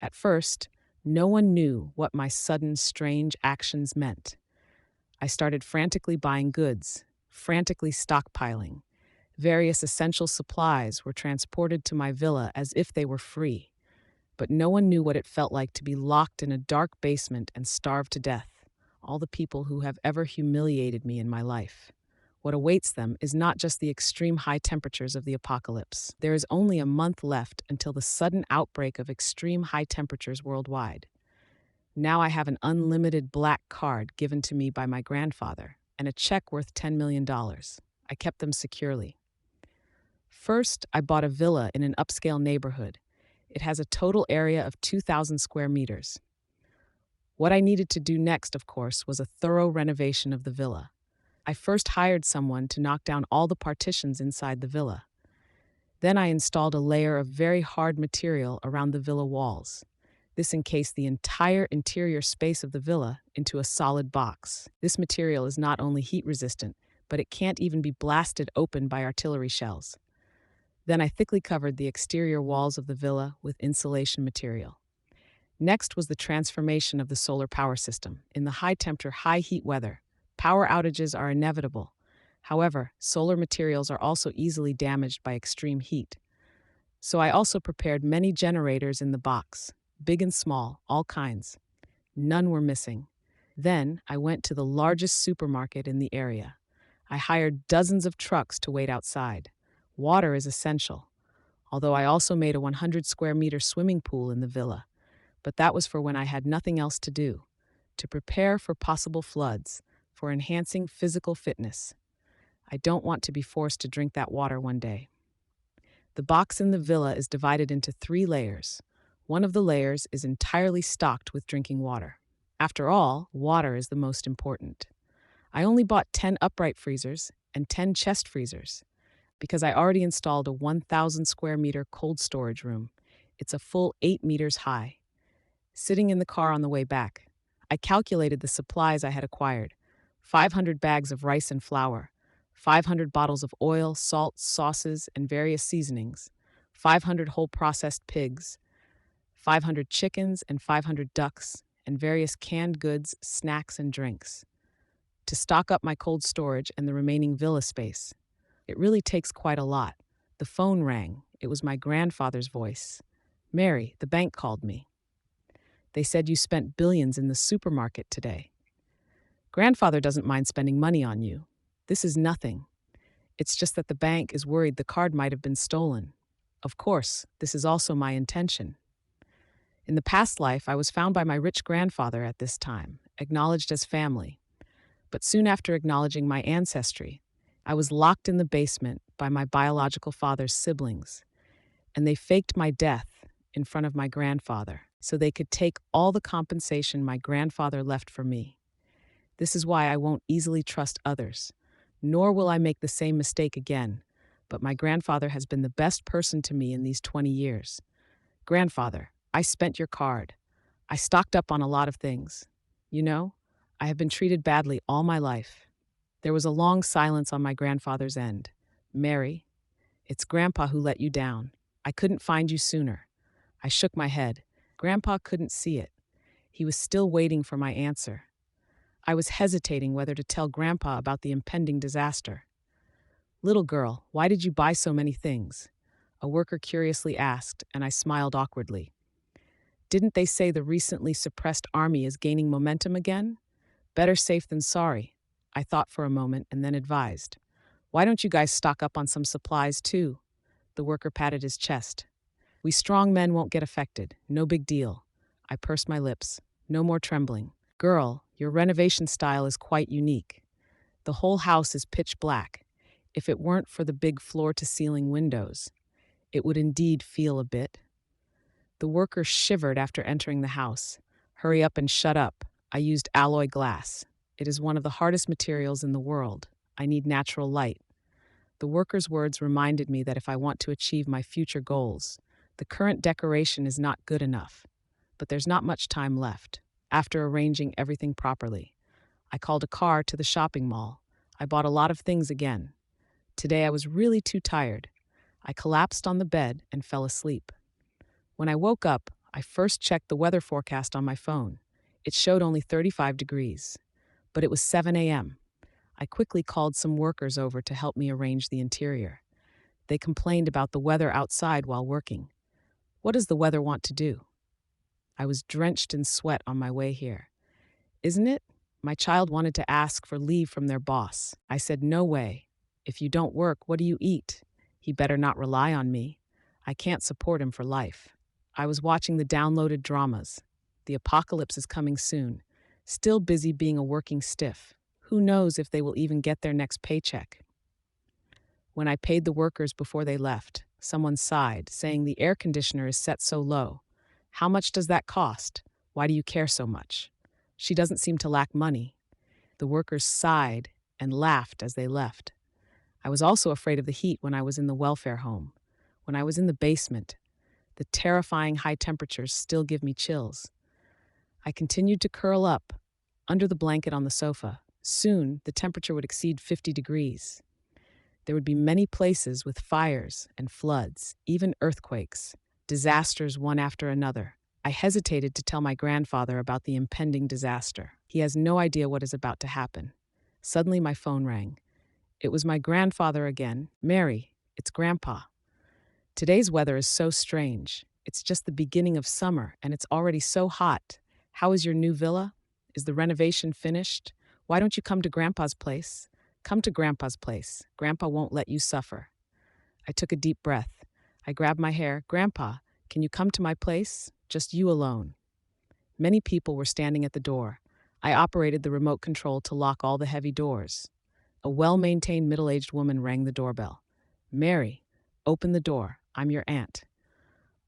At first, no one knew what my sudden, strange actions meant. I started frantically buying goods, frantically stockpiling. Various essential supplies were transported to my villa as if they were free, but no one knew what it felt like to be locked in a dark basement and starve to death. All the people who have ever humiliated me in my life. What awaits them is not just the extreme high temperatures of the apocalypse. There is only a month left until the sudden outbreak of extreme high temperatures worldwide. Now I have an unlimited black card given to me by my grandfather and a check worth $10 million. I kept them securely. First, I bought a villa in an upscale neighborhood. It has a total area of 2,000 square meters. What I needed to do next, of course, was a thorough renovation of the villa. I first hired someone to knock down all the partitions inside the villa. Then I installed a layer of very hard material around the villa walls. This encased the entire interior space of the villa into a solid box. This material is not only heat resistant, but it can't even be blasted open by artillery shells. Then I thickly covered the exterior walls of the villa with insulation material. Next was the transformation of the solar power system. In the high-temperature, high-heat weather, power outages are inevitable. However, solar materials are also easily damaged by extreme heat. So I also prepared many generators in the box, big and small, all kinds. None were missing. Then I went to the largest supermarket in the area. I hired dozens of trucks to wait outside. Water is essential, although I also made a 100 square meter swimming pool in the villa. But that was for when I had nothing else to do, to prepare for possible floods, for enhancing physical fitness. I don't want to be forced to drink that water one day. The box in the villa is divided into 3 layers. One of the layers is entirely stocked with drinking water. After all, water is the most important. I only bought 10 upright freezers and 10 chest freezers because I already installed a 1,000 square meter cold storage room. It's a full 8 meters high. Sitting in the car on the way back, I calculated the supplies I had acquired: 500 bags of rice and flour, 500 bottles of oil, salt, sauces, and various seasonings, 500 whole processed pigs, 500 chickens and 500 ducks, and various canned goods, snacks, and drinks. To stock up my cold storage and the remaining villa space, it really takes quite a lot. The phone rang. It was my grandfather's voice. "Mary, the bank called me. They said you spent billions in the supermarket today." Grandfather doesn't mind spending money on you. This is nothing. It's just that the bank is worried the card might have been stolen. Of course, this is also my intention. In the past life, I was found by my rich grandfather at this time, acknowledged as family. But soon after acknowledging my ancestry, I was locked in the basement by my biological father's siblings, and they faked my death in front of my grandfather so they could take all the compensation my grandfather left for me. This is why I won't easily trust others, nor will I make the same mistake again, but my grandfather has been the best person to me in these 20 years. Grandfather, I spent your card. I stocked up on a lot of things. You know, I have been treated badly all my life. There was a long silence on my grandfather's end. "Mary, it's Grandpa who let you down. I couldn't find you sooner." I shook my head. Grandpa couldn't see it. He was still waiting for my answer. I was hesitating whether to tell Grandpa about the impending disaster. "Little girl, why did you buy so many things?" A worker curiously asked, and I smiled awkwardly. "Didn't they say the recently suppressed army is gaining momentum again? Better safe than sorry." I thought for a moment and then advised, "Why don't you guys stock up on some supplies too?" The worker patted his chest. "We strong men won't get affected. No big deal." I pursed my lips. No more trembling. "Girl, your renovation style is quite unique. The whole house is pitch black. If it weren't for the big floor-to-ceiling windows, it would indeed feel a bit." The worker shivered after entering the house. "Hurry up and shut up. I used alloy glass. It is one of the hardest materials in the world. I need natural light." The worker's words reminded me that if I want to achieve my future goals, the current decoration is not good enough. But there's not much time left. After arranging everything properly, I called a car to the shopping mall. I bought a lot of things again. Today I was really too tired. I collapsed on the bed and fell asleep. When I woke up, I first checked the weather forecast on my phone. It showed only 35 degrees, but it was 7 a.m. I quickly called some workers over to help me arrange the interior. They complained about the weather outside while working. What does the weather want to do? I was drenched in sweat on my way here. Isn't it? My child wanted to ask for leave from their boss. I said, no way. If you don't work, what do you eat? He better not rely on me. I can't support him for life. I was watching the downloaded dramas. The apocalypse is coming soon. Still busy being a working stiff. Who knows if they will even get their next paycheck? When I paid the workers before they left, someone sighed, saying the air conditioner is set so low. How much does that cost? Why do you care so much? She doesn't seem to lack money. The workers sighed and laughed as they left. I was also afraid of the heat when I was in the welfare home. When I was in the basement, the terrifying high temperatures still give me chills. I continued to curl up under the blanket on the sofa. Soon, the temperature would exceed 50 degrees. There would be many places with fires and floods, even earthquakes, disasters one after another. I hesitated to tell my grandfather about the impending disaster. He has no idea what is about to happen. Suddenly, my phone rang. It was my grandfather again. Mary, it's Grandpa. Today's weather is so strange. It's just the beginning of summer, and it's already so hot. How is your new villa? Is the renovation finished? Why don't you come to Grandpa's place? Come to Grandpa's place. Grandpa won't let you suffer. I took a deep breath. I grabbed my hair. Grandpa, can you come to my place? Just you alone. Many people were standing at the door. I operated the remote control to lock all the heavy doors. A well-maintained middle-aged woman rang the doorbell. Mary, open the door. I'm your aunt.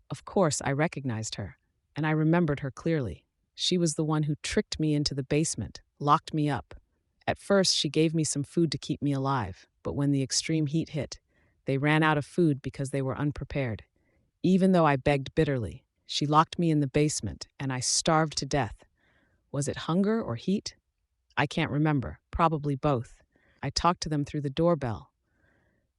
Of course, I recognized her, and I remembered her clearly. She was the one who tricked me into the basement, locked me up. At first, she gave me some food to keep me alive, but when the extreme heat hit, they ran out of food because they were unprepared. Even though I begged bitterly, she locked me in the basement, and I starved to death. Was it hunger or heat? I can't remember. Probably both. I talked to them through the doorbell.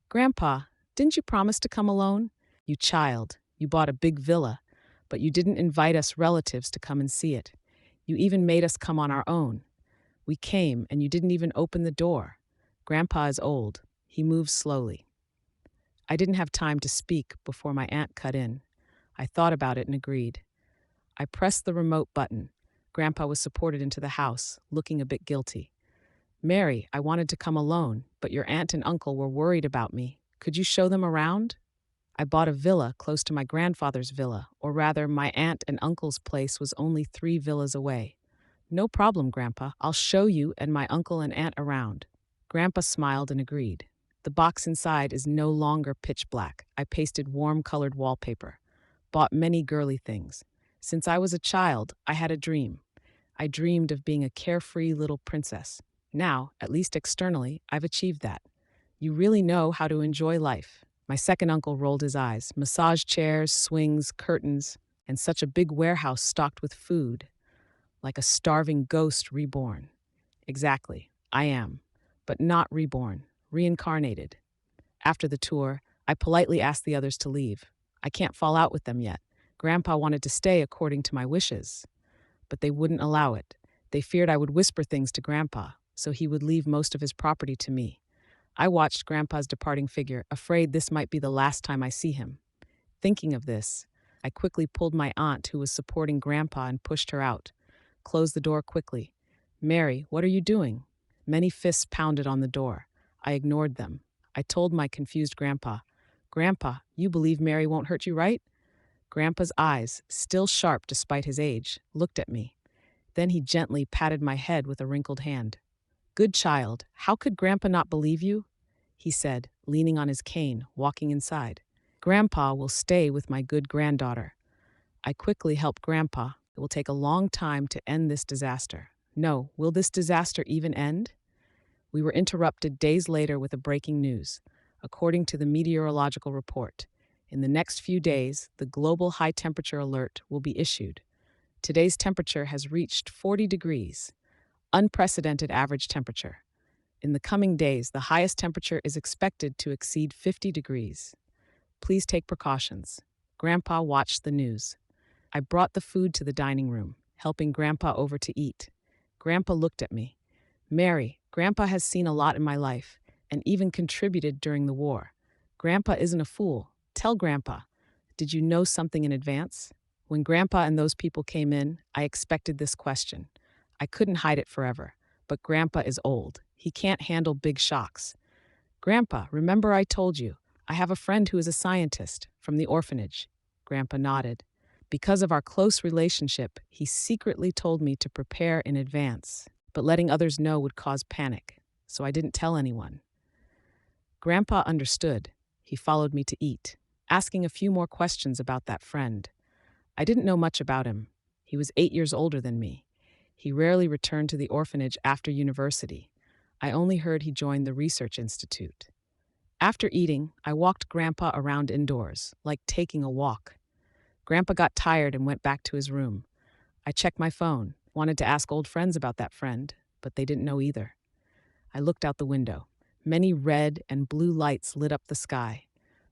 Grandpa, didn't you promise to come alone? You child, you bought a big villa, but you didn't invite us relatives to come and see it. You even made us come on our own. We came, and you didn't even open the door. Grandpa is old. He moves slowly. I didn't have time to speak before my aunt cut in. I thought about it and agreed. I pressed the remote button. Grandpa was supported into the house, looking a bit guilty. Mary, I wanted to come alone, but your aunt and uncle were worried about me. Could you show them around? I bought a villa close to my grandfather's villa, or rather, my aunt and uncle's place was only 3 villas away. No problem, Grandpa. I'll show you and my uncle and aunt around. Grandpa smiled and agreed. The box inside is no longer pitch black. I pasted warm-colored wallpaper. Bought many girly things. Since I was a child, I had a dream. I dreamed of being a carefree little princess. Now, at least externally, I've achieved that. You really know how to enjoy life. My second uncle rolled his eyes. Massage chairs, swings, curtains, and such a big warehouse stocked with food. Like a starving ghost reborn. Exactly, I am. But not reborn, reincarnated. After the tour, I politely asked the others to leave. I can't fall out with them yet. Grandpa wanted to stay according to my wishes, but they wouldn't allow it. They feared I would whisper things to Grandpa, so he would leave most of his property to me. I watched Grandpa's departing figure, afraid this might be the last time I see him. Thinking of this, I quickly pulled my aunt, who was supporting Grandpa, and pushed her out. Closed the door quickly. Mary, what are you doing? Many fists pounded on the door. I ignored them. I told my confused Grandpa, Grandpa, you believe Mary won't hurt you, right? Grandpa's eyes, still sharp despite his age, looked at me. Then he gently patted my head with a wrinkled hand. Good child, how could Grandpa not believe you? He said, leaning on his cane, walking inside. Grandpa will stay with my good granddaughter. I quickly helped Grandpa. It will take a long time to end this disaster. No, will this disaster even end? We were interrupted days later with a breaking news. According to the meteorological report, in the next few days, the global high temperature alert will be issued. Today's temperature has reached 40 degrees, unprecedented average temperature. In the coming days, the highest temperature is expected to exceed 50 degrees. Please take precautions. Grandpa watched the news. I brought the food to the dining room, helping Grandpa over to eat. Grandpa looked at me. Mary, Grandpa has seen a lot in my life, and even contributed during the war. Grandpa isn't a fool. Tell Grandpa. Did you know something in advance? When Grandpa and those people came in, I expected this question. I couldn't hide it forever, but Grandpa is old. He can't handle big shocks. Grandpa, remember I told you, I have a friend who is a scientist from the orphanage. Grandpa nodded. Because of our close relationship, he secretly told me to prepare in advance, but letting others know would cause panic, so I didn't tell anyone. Grandpa understood. He followed me to eat, asking a few more questions about that friend. I didn't know much about him. He was 8 years older than me. He rarely returned to the orphanage after university. I only heard he joined the research institute. After eating, I walked Grandpa around indoors, like taking a walk. Grandpa got tired and went back to his room. I checked my phone, wanted to ask old friends about that friend, but they didn't know either. I looked out the window. Many red and blue lights lit up the sky.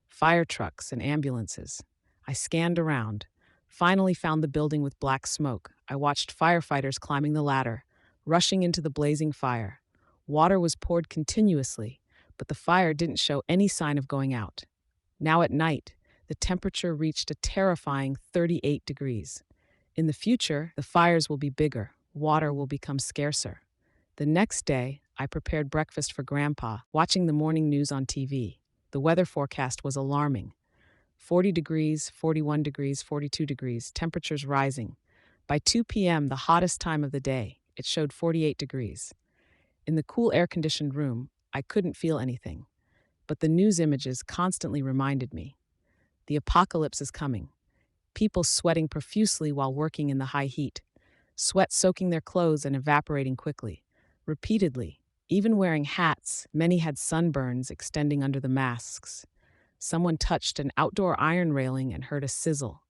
Fire trucks and ambulances. I scanned around. Finally found the building with black smoke. I watched firefighters climbing the ladder, rushing into the blazing fire. Water was poured continuously, but the fire didn't show any sign of going out. Now at night, the temperature reached a terrifying 38 degrees. In the future, the fires will be bigger, water will become scarcer. The next day, I prepared breakfast for Grandpa, watching the morning news on TV. The weather forecast was alarming. 40 degrees, 41 degrees, 42 degrees, temperatures rising. By 2 p.m., the hottest time of the day, it showed 48 degrees. In the cool air-conditioned room, I couldn't feel anything. But the news images constantly reminded me. The apocalypse is coming. People sweating profusely while working in the high heat. Sweat soaking their clothes and evaporating quickly. Repeatedly, even wearing hats, many had sunburns extending under the masks. Someone touched an outdoor iron railing and heard a sizzle.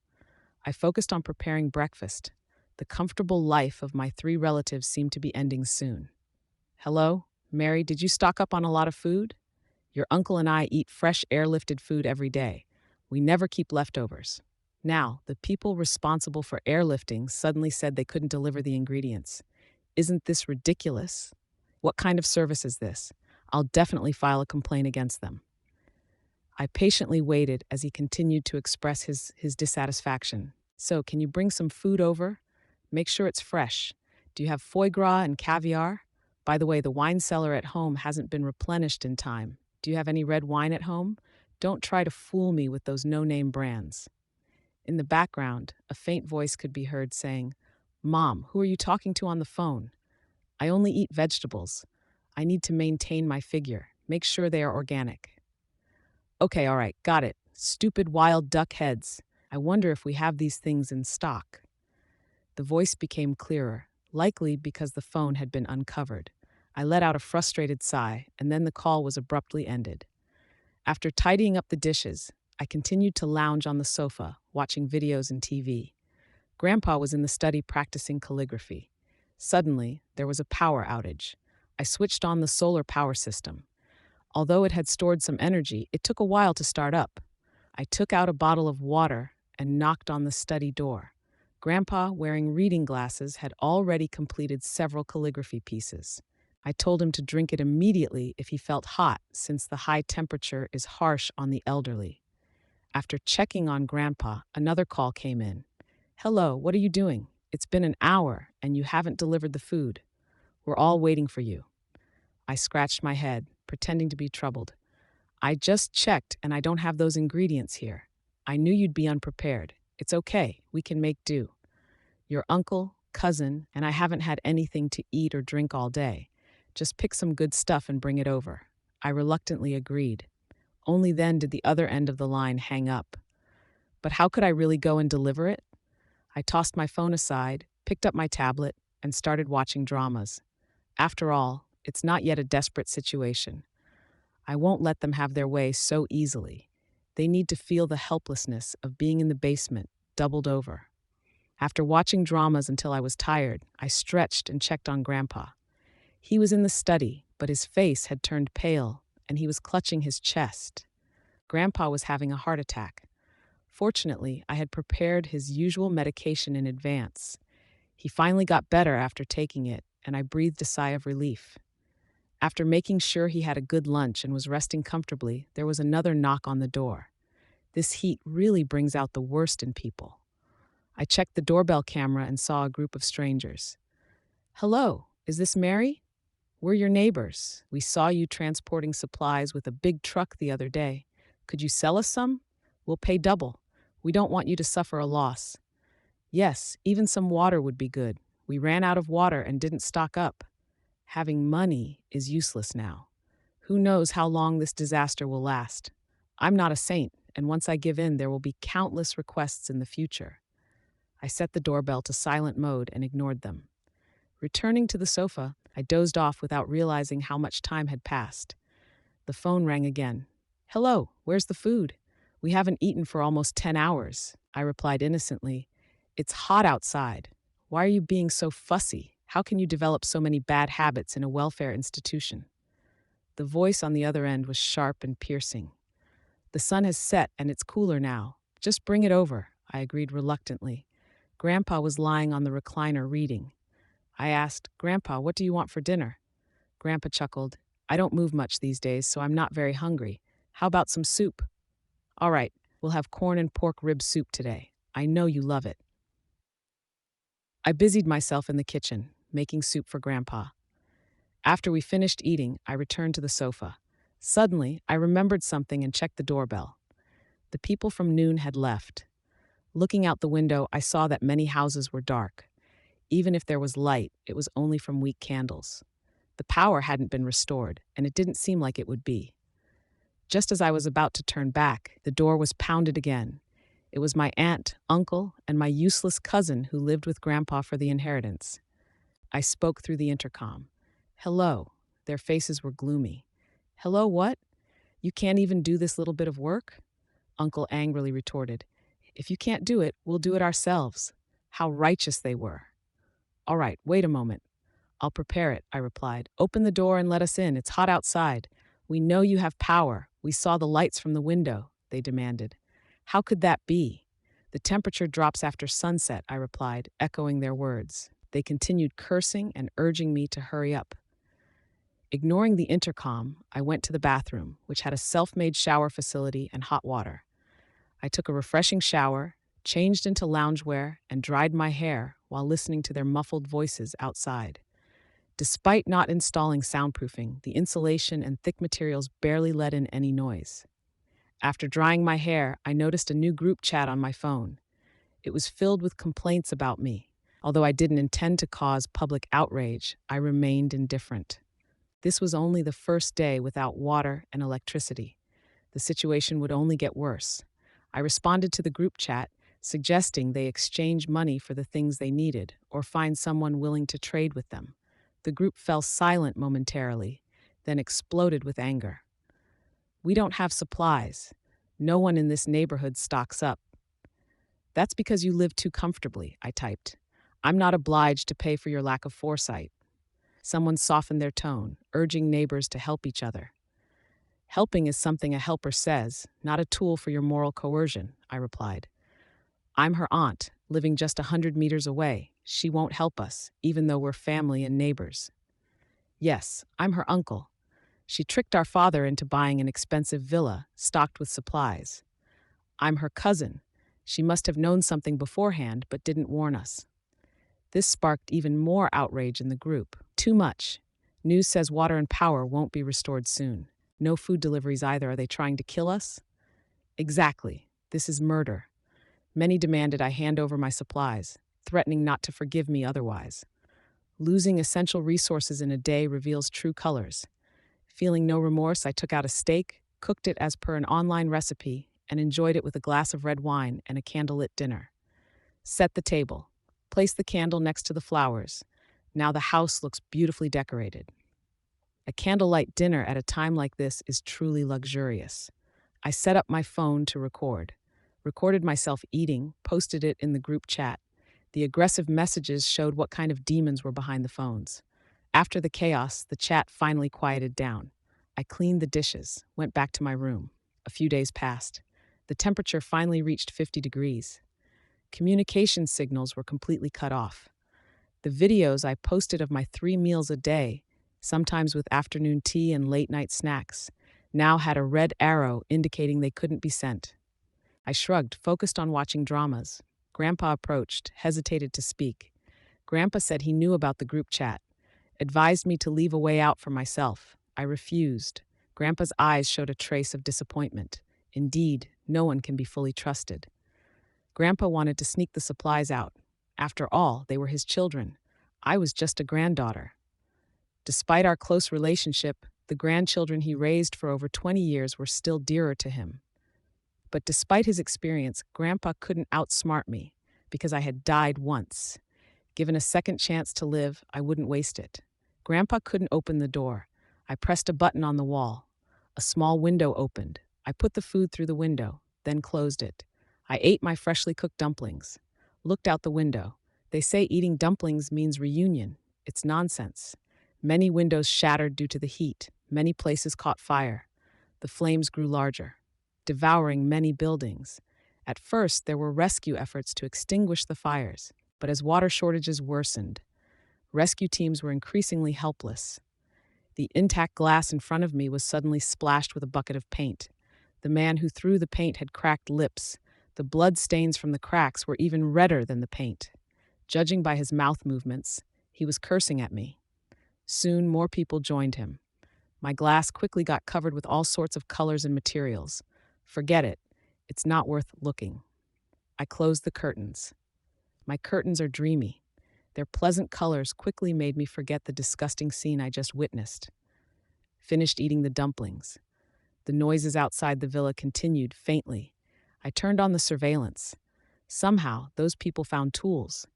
I focused on preparing breakfast. The comfortable life of my 3 relatives seemed to be ending soon. Hello, Mary, did you stock up on a lot of food? Your uncle and I eat fresh airlifted food every day. We never keep leftovers. Now, the people responsible for airlifting suddenly said they couldn't deliver the ingredients. Isn't this ridiculous? What kind of service is this? I'll definitely file a complaint against them. I patiently waited as he continued to express his dissatisfaction. So, can you bring some food over? Make sure it's fresh. Do you have foie gras and caviar? By the way, the wine cellar at home hasn't been replenished in time. Do you have any red wine at home? Don't try to fool me with those no-name brands. In the background, a faint voice could be heard saying, Mom, who are you talking to on the phone? I only eat vegetables. I need to maintain my figure. Make sure they are organic. Okay, all right, got it. Stupid wild duck heads. I wonder if we have these things in stock. The voice became clearer, likely because the phone had been uncovered. I let out a frustrated sigh, and then the call was abruptly ended. After tidying up the dishes, I continued to lounge on the sofa, watching videos and TV. Grandpa was in the study practicing calligraphy. Suddenly, there was a power outage. I switched on the solar power system. Although it had stored some energy, it took a while to start up. I took out a bottle of water and knocked on the study door. Grandpa, wearing reading glasses, had already completed several calligraphy pieces. I told him to drink it immediately if he felt hot, since the high temperature is harsh on the elderly. After checking on Grandpa, another call came in. Hello, what are you doing? It's been an hour, and you haven't delivered the food. We're all waiting for you. I scratched my head, pretending to be troubled. I just checked, and I don't have those ingredients here. I knew you'd be unprepared. It's okay, we can make do. Your uncle, cousin, and I haven't had anything to eat or drink all day. Just pick some good stuff and bring it over. I reluctantly agreed. Only then did the other end of the line hang up. But how could I really go and deliver it? I tossed my phone aside, picked up my tablet, and started watching dramas. After all, it's not yet a desperate situation. I won't let them have their way so easily. They need to feel the helplessness of being in the basement, doubled over. After watching dramas until I was tired, I stretched and checked on Grandpa. He was in the study, but his face had turned pale, and he was clutching his chest. Grandpa was having a heart attack. Fortunately, I had prepared his usual medication in advance. He finally got better after taking it, and I breathed a sigh of relief. After making sure he had a good lunch and was resting comfortably, there was another knock on the door. This heat really brings out the worst in people. I checked the doorbell camera and saw a group of strangers. "Hello, is this Mary? We're your neighbors. We saw you transporting supplies with a big truck the other day. Could you sell us some? We'll pay double. We don't want you to suffer a loss." "Yes, even some water would be good. We ran out of water and didn't stock up. Having money is useless now. Who knows how long this disaster will last? I'm not a saint, and once I give in, there will be countless requests in the future." I set the doorbell to silent mode and ignored them. Returning to the sofa, I dozed off without realizing how much time had passed. The phone rang again. "Hello, where's the food? We haven't eaten for almost 10 hours. I replied innocently. "It's hot outside. Why are you being so fussy? How can you develop so many bad habits in a welfare institution?" The voice on the other end was sharp and piercing. "The sun has set and it's cooler now. Just bring it over," I agreed reluctantly. Grandpa was lying on the recliner reading. I asked, "Grandpa, what do you want for dinner?" Grandpa chuckled. "I don't move much these days, so I'm not very hungry. How about some soup?" "All right, we'll have corn and pork rib soup today. I know you love it." I busied myself in the kitchen, making soup for Grandpa. After we finished eating, I returned to the sofa. Suddenly, I remembered something and checked the doorbell. The people from noon had left. Looking out the window, I saw that many houses were dark. Even if there was light, it was only from weak candles. The power hadn't been restored, and it didn't seem like it would be. Just as I was about to turn back, the door was pounded again. It was my aunt, uncle, and my useless cousin who lived with Grandpa for the inheritance. I spoke through the intercom. "Hello." Their faces were gloomy. "Hello, what? You can't even do this little bit of work?" Uncle angrily retorted. "If you can't do it, we'll do it ourselves." How righteous they were. "All right, wait a moment. I'll prepare it," I replied. "Open the door and let us in. It's hot outside." "We know you have power. We saw the lights from the window," they demanded. "How could that be?" "The temperature drops after sunset," I replied, echoing their words. They continued cursing and urging me to hurry up. Ignoring the intercom, I went to the bathroom, which had a self-made shower facility and hot water. I took a refreshing shower, changed into loungewear, and dried my hair while listening to their muffled voices outside. Despite not installing soundproofing, the insulation and thick materials barely let in any noise. After drying my hair, I noticed a new group chat on my phone. It was filled with complaints about me. Although I didn't intend to cause public outrage, I remained indifferent. This was only the first day without water and electricity. The situation would only get worse. I responded to the group chat, suggesting they exchange money for the things they needed or find someone willing to trade with them. The group fell silent momentarily, then exploded with anger. "We don't have supplies. No one in this neighborhood stocks up." "That's because you live too comfortably," I typed. "I'm not obliged to pay for your lack of foresight." Someone softened their tone, urging neighbors to help each other. "Helping is something a helper says, not a tool for your moral coercion," I replied. "I'm her aunt, living just 100 meters away. She won't help us, even though we're family and neighbors." "Yes, I'm her uncle. She tricked our father into buying an expensive villa, stocked with supplies." "I'm her cousin. She must have known something beforehand, but didn't warn us." This sparked even more outrage in the group. "Too much. News says water and power won't be restored soon. No food deliveries either. Are they trying to kill us?" "Exactly. This is murder." Many demanded I hand over my supplies, threatening not to forgive me otherwise. Losing essential resources in a day reveals true colors. Feeling no remorse, I took out a steak, cooked it as per an online recipe, and enjoyed it with a glass of red wine and a candlelit dinner. Set the table. Place the candle next to the flowers. Now the house looks beautifully decorated. A candlelight dinner at a time like this is truly luxurious. I set up my phone to recorded myself eating, posted it in the group chat. The aggressive messages showed what kind of demons were behind the phones. After the chaos, the chat finally quieted down. I cleaned the dishes, went back to my room. A few days passed. The temperature finally reached 50 degrees. Communication signals were completely cut off. The videos I posted of my 3 meals a day, sometimes with afternoon tea and late-night snacks, now had a red arrow indicating they couldn't be sent. I shrugged, focused on watching dramas. Grandpa approached, hesitated to speak. Grandpa said he knew about the group chat, advised me to leave a way out for myself. I refused. Grandpa's eyes showed a trace of disappointment. Indeed, no one can be fully trusted. Grandpa wanted to sneak the supplies out. After all, they were his children. I was just a granddaughter. Despite our close relationship, the grandchildren he raised for over 20 years were still dearer to him. But despite his experience, Grandpa couldn't outsmart me, because I had died once. Given a second chance to live, I wouldn't waste it. Grandpa couldn't open the door. I pressed a button on the wall. A small window opened. I put the food through the window, then closed it. I ate my freshly cooked dumplings. Looked out the window. They say eating dumplings means reunion. It's nonsense. Many windows shattered due to the heat. Many places caught fire. The flames grew larger, devouring many buildings. At first, there were rescue efforts to extinguish the fires, but as water shortages worsened, rescue teams were increasingly helpless. The intact glass in front of me was suddenly splashed with a bucket of paint. The man who threw the paint had cracked lips. The blood stains from the cracks were even redder than the paint. Judging by his mouth movements, he was cursing at me. Soon, more people joined him. My glass quickly got covered with all sorts of colors and materials. Forget it. It's not worth looking. I closed the curtains. My curtains are dreamy. Their pleasant colors quickly made me forget the disgusting scene I just witnessed. Finished eating the dumplings. The noises outside the villa continued faintly. I turned on the surveillance. Somehow, those people found tools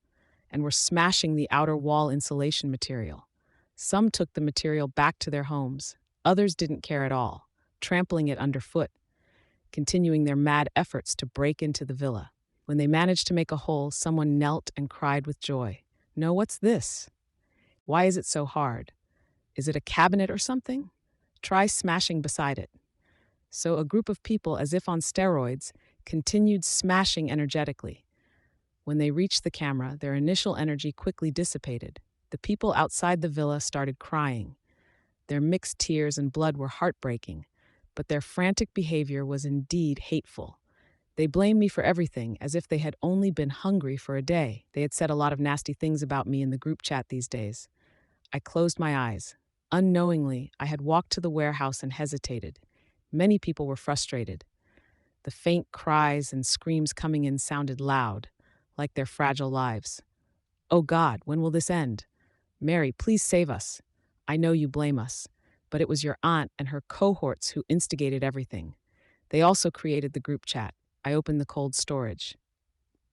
and were smashing the outer wall insulation material. Some took the material back to their homes. Others didn't care at all, trampling it underfoot, continuing their mad efforts to break into the villa. When they managed to make a hole, someone knelt and cried with joy. "No, what's this? Why is it so hard? Is it a cabinet or something? Try smashing beside it." So a group of people, as if on steroids, continued smashing energetically. When they reached the camera, their initial energy quickly dissipated. The people outside the villa started crying. Their mixed tears and blood were heartbreaking, but their frantic behavior was indeed hateful. They blamed me for everything, as if they had only been hungry for a day. They had said a lot of nasty things about me in the group chat these days. I closed my eyes. Unknowingly, I had walked to the warehouse and hesitated. Many people were frustrated. The faint cries and screams coming in sounded loud, like their fragile lives. "Oh God, when will this end? Mary, please save us. I know you blame us, but it was your aunt and her cohorts who instigated everything. They also created the group chat." I opened the cold storage.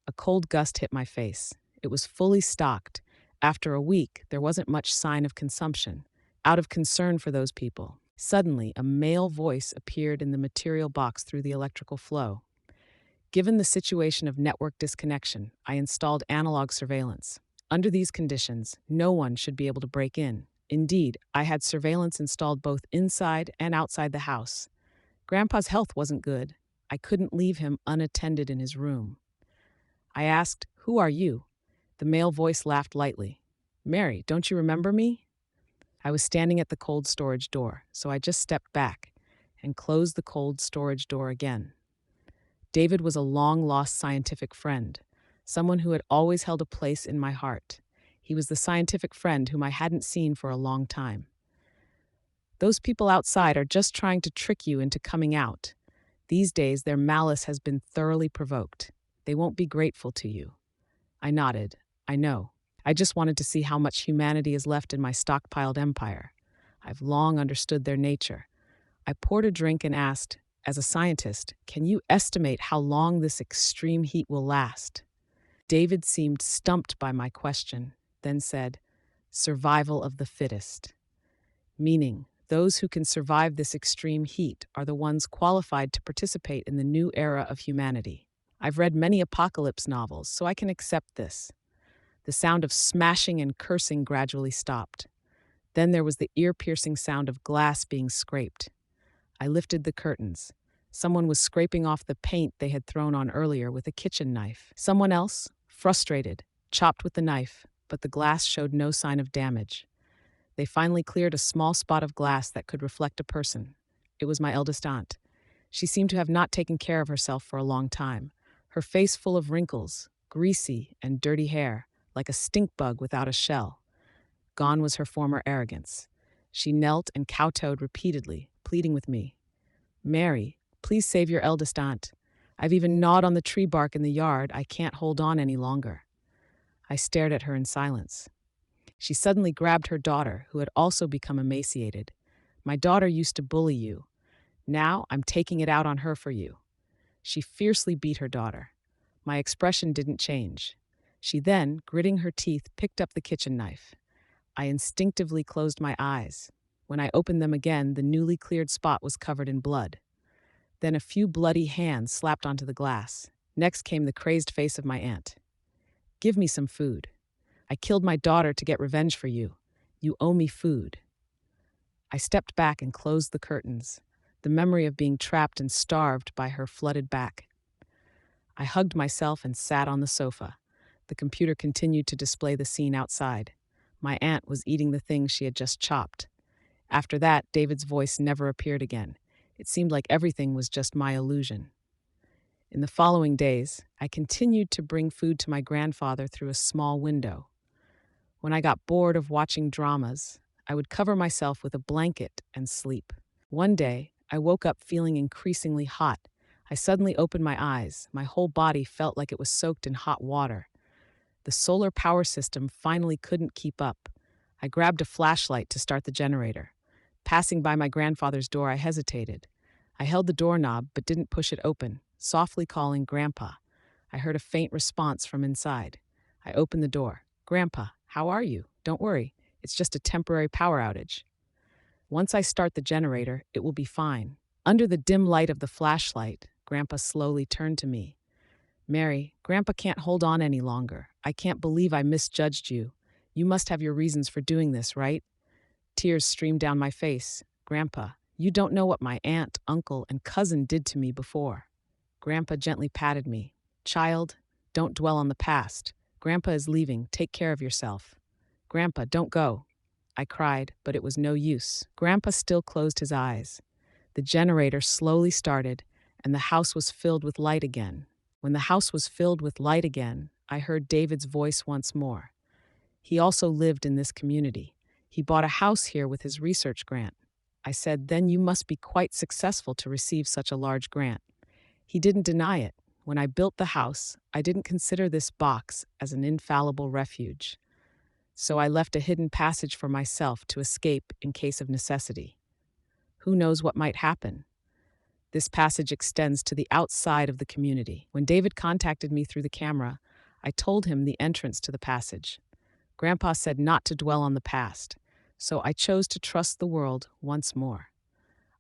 A cold gust hit my face. It was fully stocked. After a week, there wasn't much sign of consumption. Out of concern for those people, suddenly a male voice appeared in the material box through the electrical flow. Given the situation of network disconnection, I installed analog surveillance. Under these conditions, no one should be able to break in. Indeed, I had surveillance installed both inside and outside the house. Grandpa's health wasn't good. I couldn't leave him unattended in his room. I asked, "Who are you?" The male voice laughed lightly. "Mary, don't you remember me?" I was standing at the cold storage door, so I just stepped back and closed the cold storage door again. David was a long-lost scientific friend, someone who had always held a place in my heart. He was the scientific friend whom I hadn't seen for a long time. Those people outside are just trying to trick you into coming out. These days, their malice has been thoroughly provoked. They won't be grateful to you. I nodded. I know. I just wanted to see how much humanity is left in my stockpiled empire. I've long understood their nature. I poured a drink and asked, "As a scientist, can you estimate how long this extreme heat will last?" David seemed stumped by my question, then said, "Survival of the fittest." Meaning, those who can survive this extreme heat are the ones qualified to participate in the new era of humanity. I've read many apocalypse novels, so I can accept this. The sound of smashing and cursing gradually stopped. Then there was the ear-piercing sound of glass being scraped. I lifted the curtains. Someone was scraping off the paint they had thrown on earlier with a kitchen knife. Someone else, frustrated, chopped with the knife, but the glass showed no sign of damage. They finally cleared a small spot of glass that could reflect a person. It was my eldest aunt. She seemed to have not taken care of herself for a long time, her face full of wrinkles, greasy and dirty hair, like a stink bug without a shell. Gone was her former arrogance. She knelt and kowtowed repeatedly, pleading with me. Mary, please save your eldest aunt. I've even gnawed on the tree bark in the yard. I can't hold on any longer. I stared at her in silence. She suddenly grabbed her daughter, who had also become emaciated. My daughter used to bully you. Now I'm taking it out on her for you. She fiercely beat her daughter. My expression didn't change. She then, gritting her teeth, picked up the kitchen knife. I instinctively closed my eyes. When I opened them again, the newly cleared spot was covered in blood. Then a few bloody hands slapped onto the glass. Next came the crazed face of my aunt. Give me some food. I killed my daughter to get revenge for you. You owe me food. I stepped back and closed the curtains. The memory of being trapped and starved by her flooded back. I hugged myself and sat on the sofa. The computer continued to display the scene outside. My aunt was eating the things she had just chopped. After that, David's voice never appeared again. It seemed like everything was just my illusion. In the following days, I continued to bring food to my grandfather through a small window. When I got bored of watching dramas, I would cover myself with a blanket and sleep. One day, I woke up feeling increasingly hot. I suddenly opened my eyes. My whole body felt like it was soaked in hot water. The solar power system finally couldn't keep up. I grabbed a flashlight to start the generator. Passing by my grandfather's door, I hesitated. I held the doorknob but didn't push it open, softly calling Grandpa. I heard a faint response from inside. I opened the door. Grandpa, how are you? Don't worry, it's just a temporary power outage. Once I start the generator, it will be fine. Under the dim light of the flashlight, Grandpa slowly turned to me. Mary, Grandpa can't hold on any longer. I can't believe I misjudged you. You must have your reasons for doing this, right? Tears streamed down my face. Grandpa, you don't know what my aunt, uncle, and cousin did to me before. Grandpa gently patted me. Child, don't dwell on the past. Grandpa is leaving. Take care of yourself. Grandpa, don't go. I cried, but it was no use. Grandpa still closed his eyes. The generator slowly started, and the house was filled with light again. When the house was filled with light again, I heard David's voice once more. He also lived in this community. He bought a house here with his research grant. I said, then you must be quite successful to receive such a large grant. He didn't deny it. When I built the house, I didn't consider this box as an infallible refuge. So I left a hidden passage for myself to escape in case of necessity. Who knows what might happen? This passage extends to the outside of the community. When David contacted me through the camera, I told him the entrance to the passage. Grandpa said not to dwell on the past, so I chose to trust the world once more.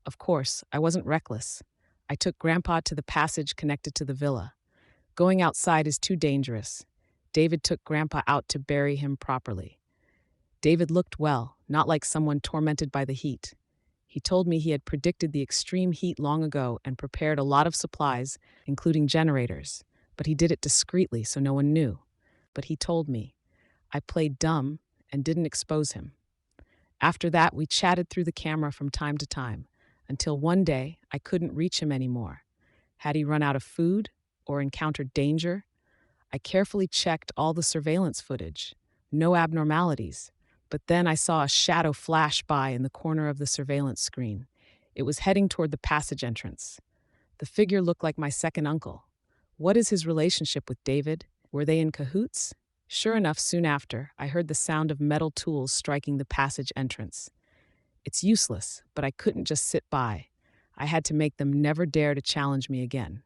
Of course, I wasn't reckless. I took Grandpa to the passage connected to the villa. Going outside is too dangerous. David took Grandpa out to bury him properly. David looked well, not like someone tormented by the heat. He told me he had predicted the extreme heat long ago and prepared a lot of supplies, including generators, but he did it discreetly so no one knew. But he told me. I played dumb and didn't expose him. After that, we chatted through the camera from time to time, until one day I couldn't reach him anymore. Had he run out of food or encountered danger? I carefully checked all the surveillance footage. No abnormalities. But then I saw a shadow flash by in the corner of the surveillance screen. It was heading toward the passage entrance. The figure looked like my second uncle. What is his relationship with David? Were they in cahoots? Sure enough, soon after, I heard the sound of metal tools striking the passage entrance. It's useless, but I couldn't just sit by. I had to make them never dare to challenge me again.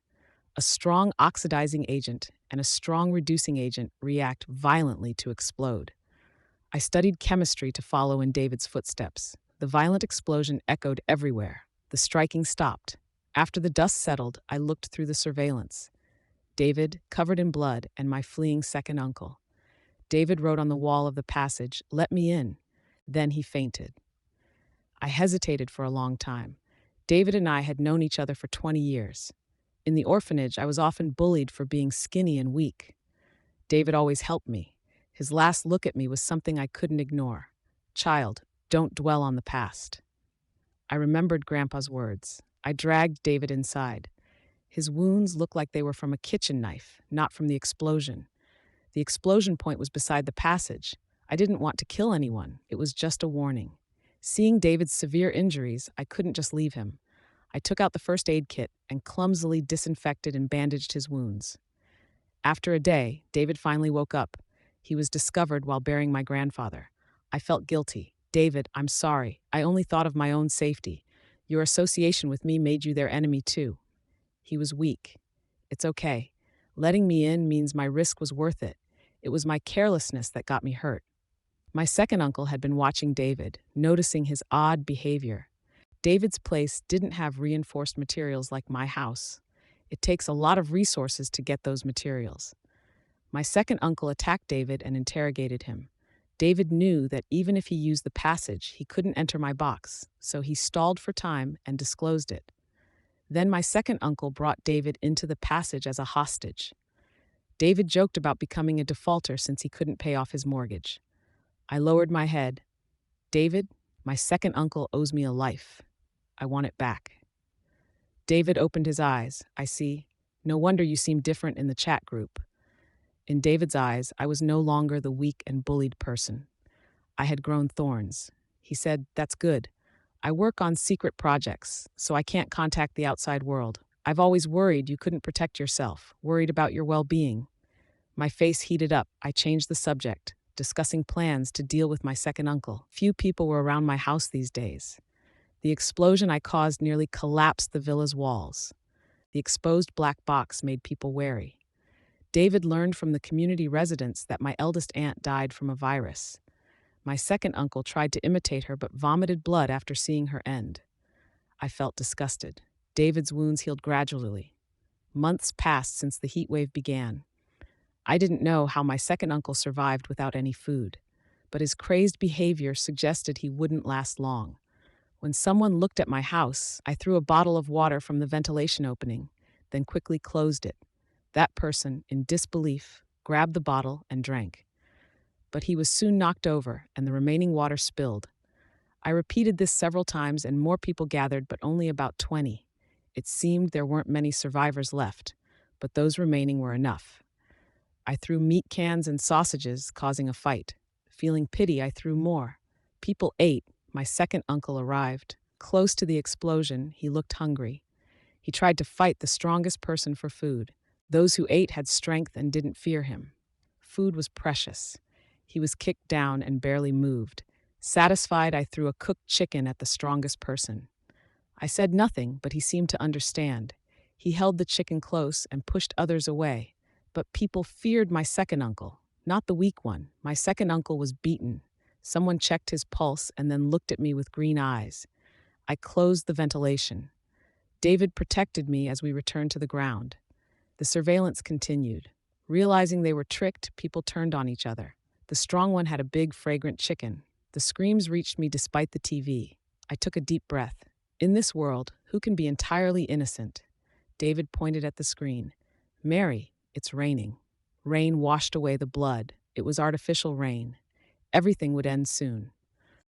A strong oxidizing agent and a strong reducing agent react violently to explode. I studied chemistry to follow in David's footsteps. The violent explosion echoed everywhere. The striking stopped. After the dust settled, I looked through the surveillance. David, covered in blood, and my fleeing second uncle. David wrote on the wall of the passage, "Let me in." Then he fainted. I hesitated for a long time. David and I had known each other for 20 years. In the orphanage, I was often bullied for being skinny and weak. David always helped me. His last look at me was something I couldn't ignore. Child, don't dwell on the past. I remembered Grandpa's words. I dragged David inside. His wounds looked like they were from a kitchen knife, not from the explosion. The explosion point was beside the passage. I didn't want to kill anyone. It was just a warning. Seeing David's severe injuries, I couldn't just leave him. I took out the first aid kit and clumsily disinfected and bandaged his wounds. After a day, David finally woke up. He was discovered while burying my grandfather. I felt guilty. David, I'm sorry. I only thought of my own safety. Your association with me made you their enemy too. He was weak. It's okay. Letting me in means my risk was worth it. It was my carelessness that got me hurt. My second uncle had been watching David, noticing his odd behavior. David's place didn't have reinforced materials like my house. It takes a lot of resources to get those materials. My second uncle attacked David and interrogated him. David knew that even if he used the passage, he couldn't enter my box, so he stalled for time and disclosed it. Then my second uncle brought David into the passage as a hostage. David joked about becoming a defaulter since he couldn't pay off his mortgage. I lowered my head. David, my second uncle owes me a life. I want it back. David opened his eyes. I see. No wonder you seem different in the chat group. In David's eyes, I was no longer the weak and bullied person. I had grown thorns. He said, "That's good. I work on secret projects, so I can't contact the outside world. I've always worried you couldn't protect yourself, worried about your well-being." My face heated up. I changed the subject, discussing plans to deal with my second uncle. Few people were around my house these days. The explosion I caused nearly collapsed the villa's walls. The exposed black box made people wary. David learned from the community residents that my eldest aunt died from a virus. My second uncle tried to imitate her but vomited blood after seeing her end. I felt disgusted. David's wounds healed gradually. Months passed since the heat wave began. I didn't know how my second uncle survived without any food, but his crazed behavior suggested he wouldn't last long. When someone looked at my house, I threw a bottle of water from the ventilation opening, then quickly closed it. That person, in disbelief, grabbed the bottle and drank. But he was soon knocked over, and the remaining water spilled. I repeated this several times, and more people gathered, but only about 20. It seemed there weren't many survivors left, but those remaining were enough. I threw meat cans and sausages, causing a fight. Feeling pity, I threw more. People ate. My second uncle arrived. Close to the explosion, he looked hungry. He tried to fight the strongest person for food. Those who ate had strength and didn't fear him. Food was precious. He was kicked down and barely moved. Satisfied, I threw a cooked chicken at the strongest person. I said nothing, but he seemed to understand. He held the chicken close and pushed others away. But people feared my second uncle, not the weak one. My second uncle was beaten. Someone checked his pulse and then looked at me with green eyes. I closed the ventilation. David protected me as we returned to the ground. The surveillance continued. Realizing they were tricked, people turned on each other. The strong one had a big, fragrant chicken. The screams reached me despite the TV. I took a deep breath. In this world, who can be entirely innocent? David pointed at the screen. "Mary, it's raining." Rain washed away the blood. It was artificial rain. Everything would end soon.